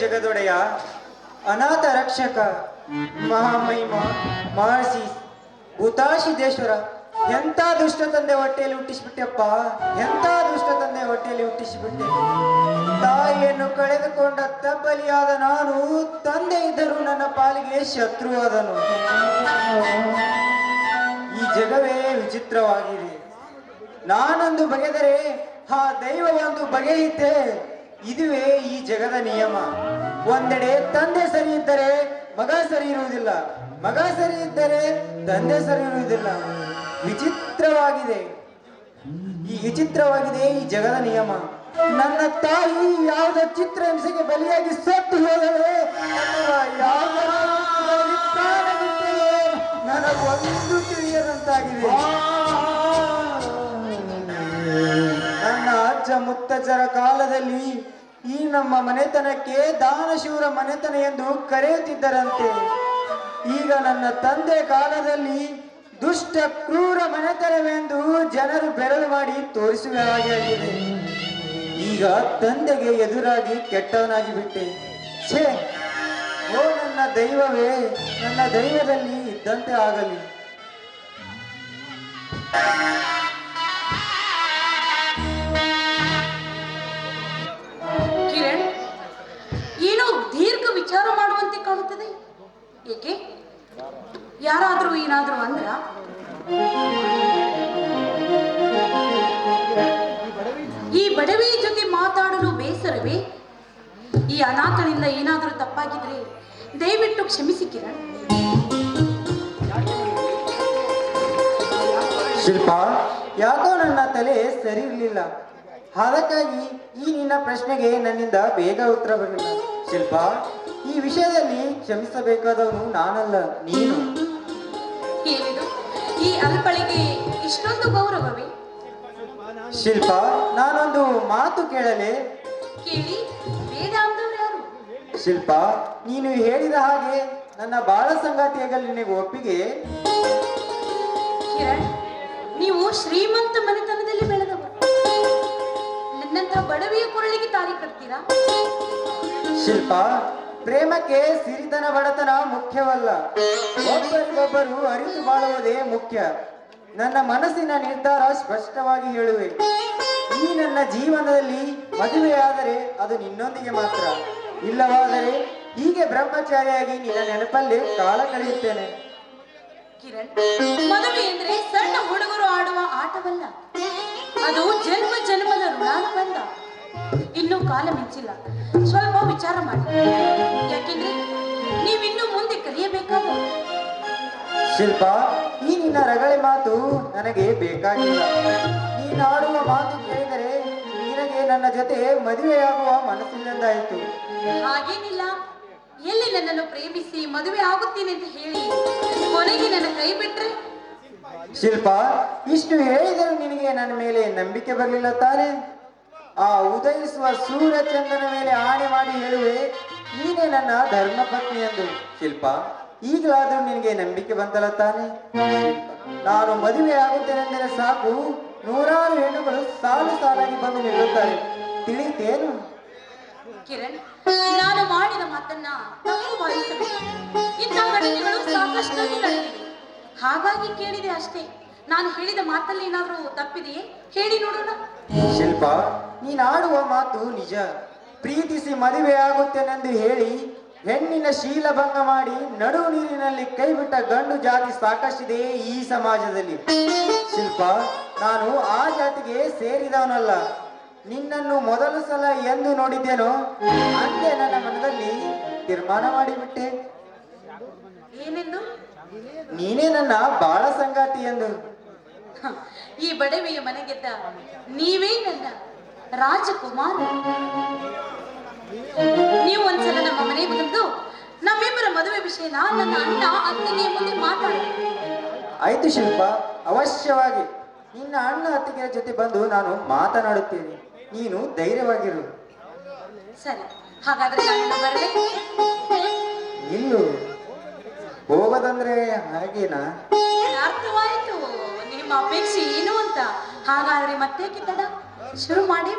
ಜಗದೊಡೆಯ, ಅನಾಥ ರಕ್ಷಕ, ಮಹಾಮಹಿಮ ಮಹರ್ಷಿ ಭೂತಾಶಿದೇಶ್ವರ. ಎಂಥ ದುಷ್ಟ ತಂದೆ ಹೊಟ್ಟೆಯಲ್ಲಿ ಹುಟ್ಟಿಸಿಬಿಟ್ಟೆಪ್ಪ, ಎಂಥ ದುಷ್ಟ ತಂದೆ ಹೊಟ್ಟೆಯಲ್ಲಿ ಹುಟ್ಟಿಸಿಬಿಟ್ಟೆ. ತಾಯಿಯನ್ನು ಕಳೆದುಕೊಂಡ ತಬ್ಬಲಿಯಾದ ನಾನು, ತಂದೆ ಇದ್ದರೂ ನನ್ನ ಪಾಲಿಗೆ ಶತ್ರುವಾದನು. ಈ ಜಗವೇ ವಿಚಿತ್ರವಾಗಿದೆ. ನಾನೊಂದು ಬಗೆದರೆ ಆ ದೈವ ಒಂದು ಬಗೆಯಿದ್ದೆ. ಇದುವೇ ಈ ಜಗದ ನಿಯಮ. ಒಂದೆಡೆ ತಂದೆ ಸರಿ ಇದ್ದರೆ ಮಗ ಸರಿ ಇರುವುದಿಲ್ಲ, ಮಗ ಸರಿ ಇದ್ದರೆ ತಂದೆ ಸರಿ ಇರುವುದಿಲ್ಲ. ವಿಚಿತ್ರವಾಗಿದೆ ಈ ಜಗದ ನಿಯಮ. ನನ್ನ ತಾಯಿ ಯಾವುದೋ ಚಿತ್ರ ಹಿಂಸೆಗೆ ಬಲಿಯಾಗಿ ಸತ್ತು ಹೋದರೆ ನನಗೊಂದು ತಿಳಿಯದಂತಾಗಿದೆ. ನನ್ನ ಅಜ್ಜ ಮುತ್ತಜ್ಜರ ಕಾಲದಲ್ಲಿ ಈ ನಮ್ಮ ಮನೆತನಕ್ಕೆ ದಾನಶೂರ ಮನೆತನ ಎಂದು ಕರೆಯುತ್ತಿದ್ದರಂತೆ. ಈಗ ನನ್ನ ತಂದೆ ಕಾಲದಲ್ಲಿ ದುಷ್ಟ ಕ್ರೂರ ಮನೆತನವೆಂದು ಜನರು ಬೆರಳು ಮಾಡಿ ತೋರಿಸುವ ಹಾಗೆ ಆಗಿದೆ. ಈಗ ತಂದೆಗೆ ಎದುರಾಗಿ ಕೆಟ್ಟವನಾಗಿ ಬಿಟ್ಟೆ. ಛೇ, ಓ ನನ್ನ ದೈವವೇ, ನನ್ನ ದೈವದಲ್ಲಿ ಇದ್ದಂತೆ ಆಗಲಿ. ಕಿರಣ್, ಏನೋ ದೀರ್ಘ ವಿಚಾರ ಮಾಡುವಂತೆ ಕಾಣುತ್ತದೆ. ಏಕೆ? ಯಾರಾದ್ರೂ ಏನಾದ್ರೂ ಅಂದ್ರ? ಈ ಬಡವಿಯ ಜೊತೆ ಮಾತಾಡಲು ಬೇಸರವೇ? ಈ ಅನಾಥನಿಂದ ಏನಾದರೂ ತಪ್ಪಾಗಿದ್ರೆ ದಯವಿಟ್ಟು ಕ್ಷಮಿಸಿ ಕಿರಣ್. ಶಿಲ್ಪ, ಯಾಕೋ ನನ್ನ ತಲೆ ಸರಿ ಇರಲಿಲ್ಲ. ಅದಕ್ಕಾಗಿ ಈ ನಿನ್ನ ಪ್ರಶ್ನೆಗೆ ನನ್ನಿಂದ ಬೇಗ ಉತ್ತರ ಬರಲಿಲ್ಲ. ಶಿಲ್ಪ, ಈ ವಿಷಯದಲ್ಲಿ ಕ್ಷಮಿಸಬೇಕಾದವನು ನಾನಲ್ಲ, ನೀನು. ಏನಿದು ಈ ಅಲ್ಪಳಿಗೆ ಇಷ್ಟೊಂದು ಗೌರವವೇ? ಶಿಲ್ಪ, ನಾನೊಂದು ಮಾತು ಕೇಳಲೆ? ಕೇಳಿ, ಬೇಡ ಅಂದವ್ರು ಯಾರು? ಶಿಲ್ಪ, ನೀನು ಹೇಳಿದ ಹಾಗೆ ನನ್ನ ಬಾಳ ಸಂಗಾತಿಯಾಗಲಿ ನಿನಗೆ ಒಪ್ಪಿಗೆ? ಕಿರಣ್, ನೀವು ಶ್ರೀಮಂತ ಮನೆತನದಲ್ಲಿ ಬೆಳೆದವರು. ನನ್ನಂತ ಬಡವಿಯ ಕೊರಳಿಗೆ ತಾಳಿ ಕಟ್ತೀರಾ? ಶಿಲ್ಪ, ಪ್ರೇಮಕ್ಕೆ ಸಿರಿತನ ಬಡತನ ಮುಖ್ಯವಲ್ಲ, ಒಬ್ಬರಿಗೊಬ್ಬರು ಅರಿತು ಬಾಳುವುದೇ ಮುಖ್ಯ. ನನ್ನ ಮನಸ್ಸಿನ ನಿರ್ಧಾರ ಸ್ಪಷ್ಟವಾಗಿ ಹೇಳುವೆ. ಈ ನನ್ನ ಜೀವನದಲ್ಲಿ ಮದುವೆಯಾದರೆ ಅದು ನಿನ್ನೊಂದಿಗೆ ಮಾತ್ರ. ಇಲ್ಲವಾದರೆ ಹೀಗೆ ಬ್ರಹ್ಮಚಾರಿಯಾಗಿ ನಿನ್ನ ನೆನಪಲ್ಲಿ ಕಾಲ ಕಳೆಯುತ್ತೇನೆ. ಕಿರಣ್, ಮದುವೆ ಎಂದ್ರೆ ಸಣ್ಣ ಹುಡುಗರು ಆಡುವ ಆಟವಲ್ಲ. ಅದು ಜನ್ಮ ಜನ್ಮದ ಋಣಾನುಬಂಧ. ಇನ್ನೂ ಕಾಲ ಮಿಂಚಿಲ್ಲ, ಸ್ವಲ್ಪ ವಿಚಾರ ಮಾಡಿ. ಯಾಕೆಂದ್ರೆ ನೀವಿನ್ನೂ ಮುಂದೆ ಕಲಿಯಬೇಕಾದ. ಶಿಲ್ಪ, ಈ ನಿನ್ನ ರಗಳೆ ಮಾತು ನನಗೆ ಬೇಕಾಗಿಲ್ಲ. ನೀನಾಡುವ ಮಾತು ಕೇಳಿದರೆ ನಿನಗೆ ನನ್ನ ಜೊತೆ ಮದುವೆಯಾಗುವ ಮನಸ್ಸಿಲ್ಲಂದಾಯಿತು. ಹಾಗೇನಿಲ್ಲ. ಎಲ್ಲಿ ನನ್ನನ್ನು ಪ್ರೇಮಿಸಿ ಮದುವೆ ಆಗುತ್ತೇನೆ ಅಂತ ಹೇಳಿ ಕೊನೆಗೆ ನನ್ನ ಕೈ ಬಿಟ್ರೆ? ಶಿಲ್ಪ, ಇಷ್ಟು ಹೇಳಿದರೂ ನಿನಗೆ ನನ್ನ ಮೇಲೆ ನಂಬಿಕೆ ಬರಲಿಲ್ಲ ತಾನೆ? ಆ ಉದಯಿಸುವ ಸೂರ್ಯಚಂದ್ರನ ಮೇಲೆ ಆಣೆ ಮಾಡಿ ಹೇಳುವೆ, ನೀನೇ ನನ್ನ ಧರ್ಮಪತ್ನಿ ಎಂದು. ಶಿಲ್ಪ, ಈಗಲಾದ್ರೂ ನಿನಗೆ ನಂಬಿಕೆ ಬಂತಲ್ಲ ತಾನೆ? ನಾನು ಮದುವೆ ಆಗುತ್ತೇನೆಂದರೆ ಸಾಕು, ನೂರಾರು ಹೆಣ್ಣುಗಳು ಸಾಲು ಸಾಲಾಗಿ ಬಂದು ನಿಲ್ಲುತ್ತಾರೆ. ತಿಳಿತೇನು? ಕಿರಣ್, ನಾನು ಮಾಡಿದ ಮಾತನ್ನ ತಪ್ಪು ಭಾವಿಸಬೇಕು. ಇಂಥ ಘಟನೆಗಳು ಸಾಕಷ್ಟು ನಡೆದಿವೆ. ಹಾಗಾಗಿ ಕೇಳಿದೆ ಅಷ್ಟೇ. ನಾನು ಹೇಳಿದ ಮಾತಲ್ಲಿ ಏನಾದ್ರೂ ತಪ್ಪಿದೆಯೇ? ಹೇಳಿ ನೋಡೋಣ. ಶಿಲ್ಪ, ನೀನಾಡುವ ಮಾತು ನಿಜ. ಪ್ರೀತಿಸಿ ಮದುವೆ ಆಗುತ್ತೇನೆಂದು ಹೇಳಿ ಹೆಣ್ಣಿನ ಶೀಲಭಂಗ ಮಾಡಿ ನಡು ನೀರಿನಲ್ಲಿ ಕೈ ಬಿಟ್ಟ ಗಂಡು ಜಾತಿ ಸಾಕಷ್ಟಿದೆ ಈ ಸಮಾಜದಲ್ಲಿ. ಶಿಲ್ಪ, ನಾನು ಆ ಜಾತಿಗೆ ಸೇರಿದವನಲ್ಲ. ನಿನ್ನನ್ನು ಮೊದಲ ಸಲ ಎಂದು ನೋಡಿದ್ದೇನೋ ಅಂದೇ ನನ್ನ ಮನದಲ್ಲಿ ತೀರ್ಮಾನ ಮಾಡಿಬಿಟ್ಟೆ. ಏನೆಂದು? ನೀನೇ ನನ್ನ ಬಾಳ ಸಂಗಾತಿ ಎಂದು. ಈ ಬಡವೆಯ ಮನೆಗೆದ್ದ ನೀವೇ ನನ್ನ ರಾಜಕುಮಾರ. ನೀವು ಒಂದ್ಸಲ ನಮ್ಮ ಮನೆಗೆ ಬಂದು ನಮ್ಮಿಬ್ಬರ ಮದುವೆ ವಿಷಯನ ನನ್ನ ಅಣ್ಣ ಅತ್ತಿಗೆ ಮುಂದೆ ಮಾತಾಡಬೇಕು. ಆಯ್ತು ಶಿಲ್ಪ, ಅವಶ್ಯವಾಗಿ ನಿನ್ನ ಅಣ್ಣ ಅತ್ತಿಗೆಯ ಜೊತೆ ಬಂದು ನಾನು ಮಾತನಾಡುತ್ತೇನೆ. ನೀನು ಧೈರ್ಯವಾಗಿರು. ಸರಿ, ಹಾಗಾದ್ರೆ ನಾನು ಬರಲೇ? ನಿಲ್ಲು, ಹೋಗೋದಂದ್ರೆ ಹಾಗೇನಾ? ಅರ್ಥವಾಯಿತು ನಿಮ್ಮ ಅಪೇಕ್ಷೆ ಏನು ಅಂತ. ಹಾಗಾದ್ರೆ ಮತ್ತೆ ತಡ, ಶುರು ಮಾಡಿ.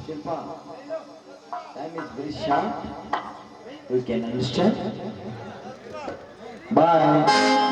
Shilpa, time is very short. You can understand. Bye.